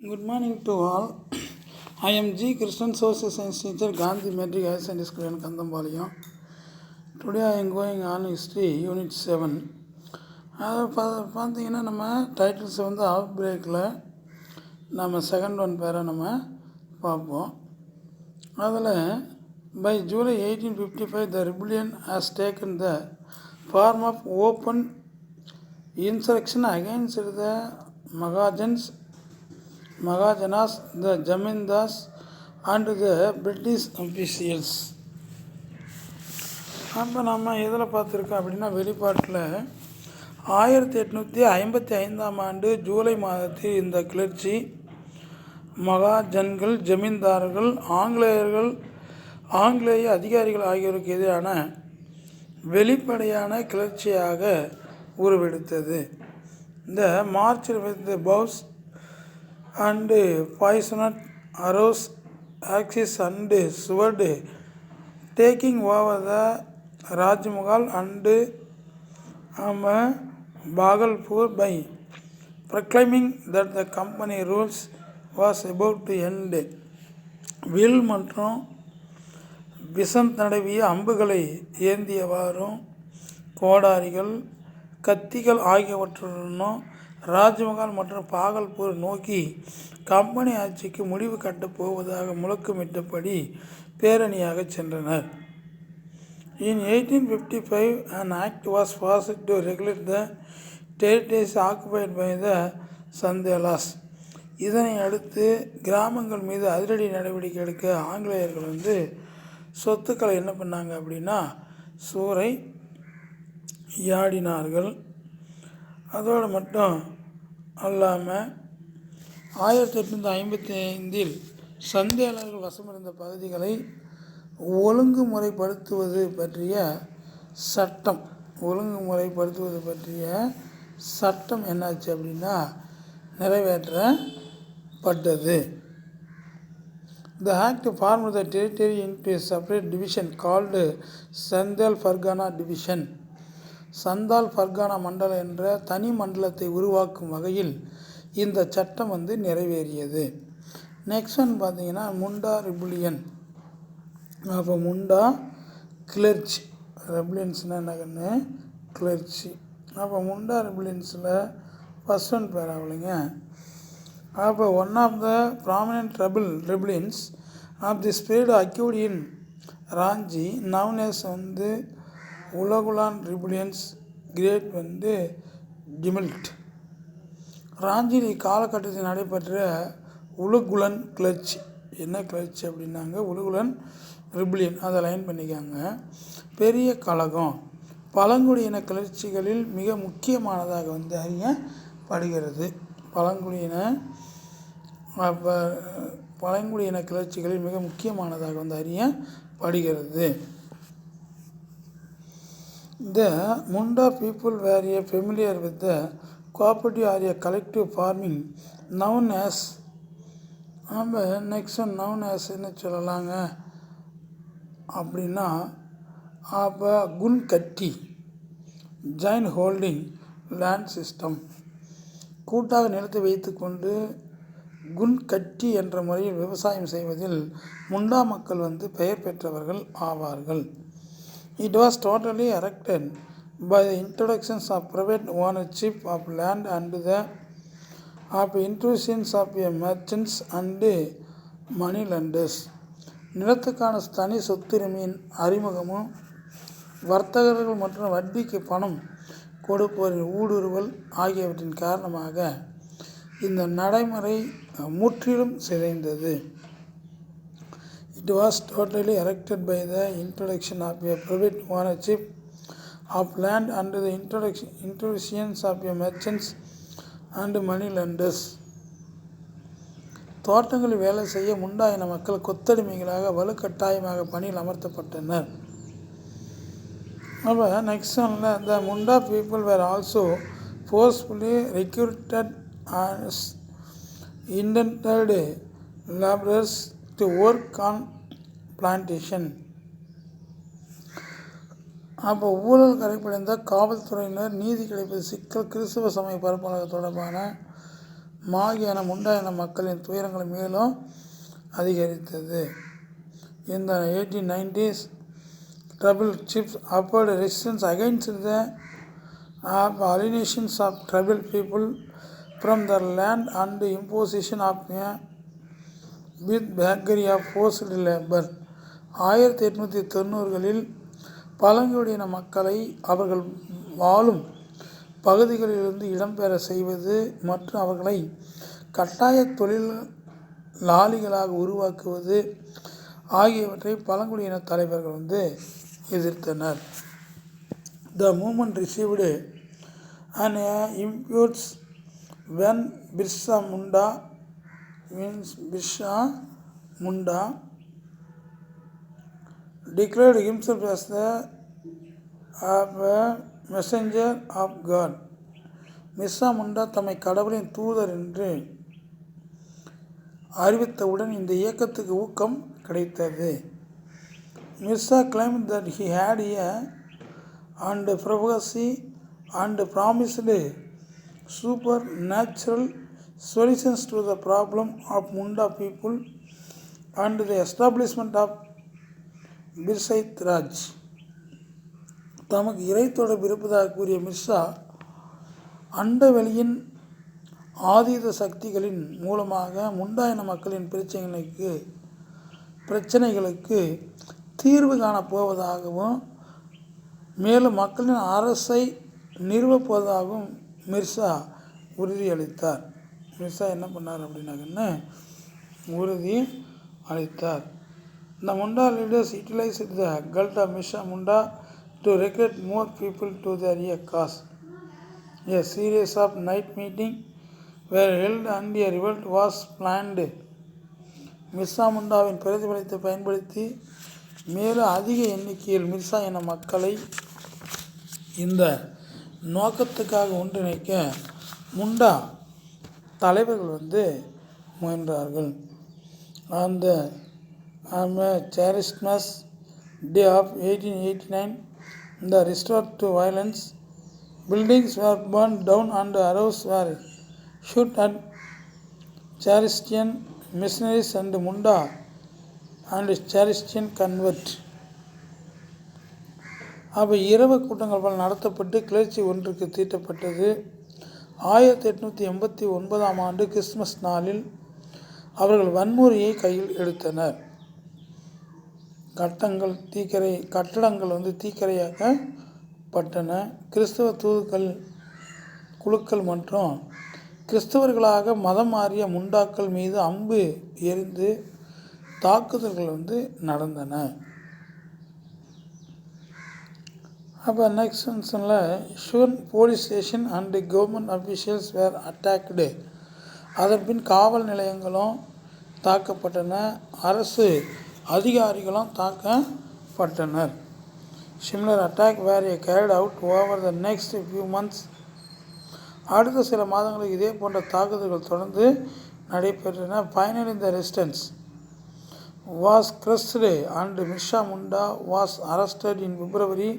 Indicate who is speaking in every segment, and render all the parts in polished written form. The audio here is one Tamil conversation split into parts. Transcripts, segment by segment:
Speaker 1: Good morning to all. I am G. Krishnan, Social Science teacher, Gandhi Metric Higher Secondary School in Kandambalayam. Today I am going on History, Unit 7. பார்த்தீங்கன்னா நம்ம டைட்டில்ஸ் ஆஃப் பிரேக்கில் நம்ம செகண்ட் ஒன் பேரை நம்ம பார்ப்போம். அதில் by July 1855 the rebellion has taken the form of open insurrection against the Mahajanas, the Jamindars and the British officials. அப்போ நம்ம எதில் பார்த்துருக்கோம் அப்படின்னா வெளிப்பாட்டில் 1855 ஜூலை மாதத்தில் இந்த கிளர்ச்சி மகாஜன்கள், ஜமீன்தார்கள், ஆங்கிலேய அதிகாரிகள் ஆகியோருக்கு எதிரான வெளிப்படையான கிளர்ச்சியாக உருவெடுத்தது. இந்த march with bows and poisoned arrows, axes and sword, taking over the Rajmahal and Bhagalpur by proclaiming that the company rules was about to end. Will மற்றும் விஷம் தடவிய அம்புகளை ஏந்தியவாறும் கோடாரிகள், கத்திகள் ஆகியவற்றுடனும் ராஜ்மஹால் மற்றும் பாகல்பூர் நோக்கி கம்பெனி ஆட்சிக்கு முடிவு கட்டப் போவதாக முழக்கமிட்டபடி பேரணியாக சென்றனர். In 1855 an act was passed to regulate the territories occupied by the Sandalas. இதனை அடுத்து கிராமங்கள் மீது அதிரடி நடவடிக்கை எடுக்க ஆங்கிலேயர்கள் சொத்துக்களை என்ன பண்ணாங்க அப்படின்னா சூறை யாடினார்கள். அதோடு மட்டும் அல்லாமல் 1855 சந்தேலர்கள் வசமிருந்த பகுதிகளை ஒழுங்குமுறைப்படுத்துவது பற்றிய சட்டம் என்னாச்சு அப்படின்னா நிறைவேற்றப்பட்டது. The act formed the territory into a separate division called Sandal Fargana Division. Santhal Fergana மண்டலம் என்ற தனி மண்டலத்தை உருவாக்கும் வகையில் இந்த சட்டம் நிறைவேறியது. நெக்ஸ்ட் ஒன் பார்த்தீங்கன்னா முண்டா ரிபுலியன். அப்போ முண்டா கிளர்ச்சி, ரெபுலியன்ஸ்னால் என்னன்னு கிளர்ச்சி. அப்போ முண்டா ரிபுலியன்ஸில் ஃபஸ்ட் ஒன் பேர் ஆகலைங்க. அப்போ one of the prominent rebellions of the period occurred in Ranchi known as Ulgulan rebellions great tumult. ராஞ்சியில் இக்காலகட்டத்தில் நடைபெற்ற உலுகுலன் கிளர்ச்சி. என்ன கிளர்ச்சி அப்படின்னாங்க உலுகுலன் ரிபுலியன். அதை லைன் பண்ணிக்காங்க. பெரிய கழகம் பழங்குடியின கிளர்ச்சிகளில் மிக முக்கியமானதாக அறியப்படுகிறது. பழங்குடியின கிளர்ச்சிகளில் மிக முக்கியமானதாக அறியப்படுகிறது. The Munda people were familiar with the cooperative or a collective farming known as next one known as என்ன சொல்லலாங்க அப்படின்னா அப்போ குன் கட்டி ஜாயின் ஹோல்டிங் லேண்ட் சிஸ்டம். கூட்டாக நிலத்தை வைத்து கொண்டு குன் கட்டி என்ற முறையில் விவசாயம் செய்வதில் முண்டா மக்கள் பெயர் பெற்றவர்கள் ஆவார்கள். It was totally erected by the introductions of private ownership of land and the intrusions of merchants and moneylenders. நிலத்துக்கான தனி சொத்துரிமையின் அறிமுகமும் வர்த்தகர்கள் மற்றும் வட்டிக்கு பணம் கொடுப்பவரின் ஊடுருவல் ஆகியவற்றின் காரணமாக இந்த நடைமுறை முற்றிலும் சிதைந்தது. It was totally erected by the introduction of a private ownership of land and the intrusions of merchants and moneylenders. தோட்டங்களில் வேலை செய்ய முண்டா இன மக்கள் கொத்தடிமைகளாக வலுக்கட்டாயமாக பணியில் அமர்த்தப்பட்டனர். அப்போ நெக்ஸ்ட் ஒன்ல the Munda people were also forcefully recruited as indentured laborers to work on plantation. அப்போ ஊழல் கரைப்படைந்த காவல்துறையினர், நீதி கிடைப்பது சிக்கல், கிறிஸ்தவ சமய பரப்பளவு தொடர்பான மாகி என முண்டா என மக்களின் துயரங்களை மேலும் அதிகரித்தது. In the 1890s, tribal chiefs offered resistance against the alienations of tribal people from their land and imposition of a with bakery of forced labor. 1890களில் பழங்குடியின மக்களை அவர்கள் வாழும் பகுதிகளிலிருந்து இடம்பெற செய்வது மற்றும் அவர்களை கட்டாய தொழிலாளிகளாக உருவாக்குவது ஆகியவற்றை பழங்குடியின தலைவர்கள் எதிர்த்தனர். The movement received an impulse when Birsa Munda declared himself as the messenger of God. Mirza முண்டா தம்மை கடவுளின் தூதர் என்று அறிவித்தவுடன் இந்த இயக்கத்துக்கு ஊக்கம் கிடைத்தது. Mirza claimed that he had a and prophecy and promised supernatural solutions to the problem of Munda people and the establishment of Birsait Raj. தமக்கு இறை தொடர்பு இருப்பதாக கூறிய மிர்சா அண்டவெளியின் ஆதீத சக்திகளின் மூலமாக முண்டா இன மக்களின் பிரச்சனைகளுக்கு தீர்வு காணப்போவதாகவும் மேலும் மக்களின் அரசை நிறுவப்போவதாகவும் மிர்சா உறுதியளித்தார். மிர்சா என்ன பண்ணார் அப்படின்னாக்கன்னு உறுதி அளித்தார். The Munda leaders utilized the cult of Mirsa Munda to recruit more people to their cause. A series of night meetings were held and a revolt was planned. Mirza முண்டாவின் பிரதிபலத்தை பயன்படுத்தி மேலும் அதிக எண்ணிக்கையில் மிர்சா இன மக்களை இந்த நோக்கத்துக்காக ஒன்றிணைக்க முண்டா தலைவர்கள் முயன்றார்கள். அந்த Charismas Day of 1889, the resort to violence, buildings were burned down and arrows were shot at Charistitian missionaries and Munda and Charistitian convert. இரவு கூட்டங்கள் பல நடத்தப்பட்டு கிளர்ச்சி ஒன்றுக்கு தீட்டப்பட்டது. 1889ஆம் ஆண்டு கிறிஸ்துமஸ் நாளில் அவர்கள் வன்முறையை கையில் எடுத்தனர். கட்டடங்கள் தீக்கிரையாக்கப்பட்டன. கிறிஸ்தவ தூதுக்கள் குழுக்கள் மற்றும் கிறிஸ்தவர்களாக மதம் மாறிய முண்டாக்கள் மீது அம்பு எறிந்து தாக்குதல்கள் நடந்தன. Next soon police station and government officials were attacked. அதன் பின் காவல் நிலையங்களும் தாக்கப்பட்டன. அரசு அதிகாரிகளும் தாக்கப்பட்டனர். Similar attack were carried out over the next few months. அடுத்த சில மாதங்களுக்கு இதே போன்ற தாக்குதல்கள் தொடர்ந்து நடைபெற்றன. Finally the resistance was crushed and Birsa Munda was arrested in February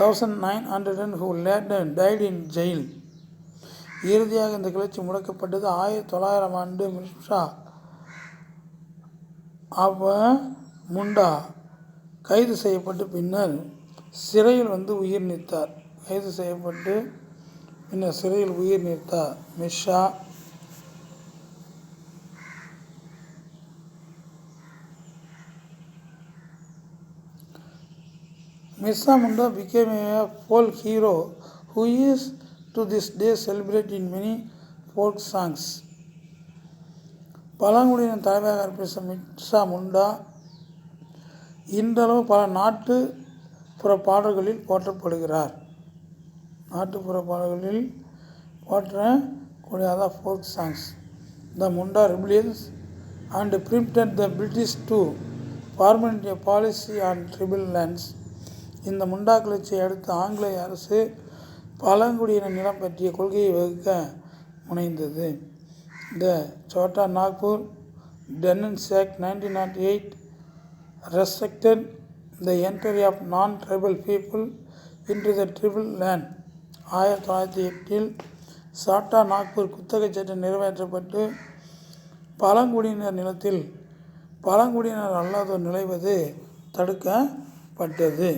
Speaker 1: 1900 who later died in jail. இறுதியாக இந்த கிளர்ச்சி முடக்கப்பட்டது. 1900ஆம் ஆண்டு மிர்சா முண்டா கைது செய்யப்பட்டு பின்னர் சிறையில் உயிர் நீத்தார். Mirza Mirsa Munda became a folk hero who is to this day celebrated in many folk songs. பழங்குடியின தலைவராக இருப்ப மிர்சா முண்டா இன்றளவு பல நாட்டுப்புற பாடல்களில் போற்றப்படுகிறார். folk songs. The Munda rebellions and prompted the British to formulate a policy on tribal lands. இந்த முண்டா கிளர்ச்சியை அடுத்து ஆங்கிலேய அரசு பழங்குடியின நிலம் பற்றிய கொள்கையை வகுக்க முனைந்தது. The Chota Nagpur tenancy act 1908 restricted the entry of non-tribal people into the tribal land. 1908இல் சாட்டா நாக்பூர் குத்தகை சட்டம் நிறைவேற்றப்பட்டு பழங்குடியினர் நிலத்தில் பழங்குடியினர் அல்லாதோர் நுழைவது தடுக்கப்பட்டது.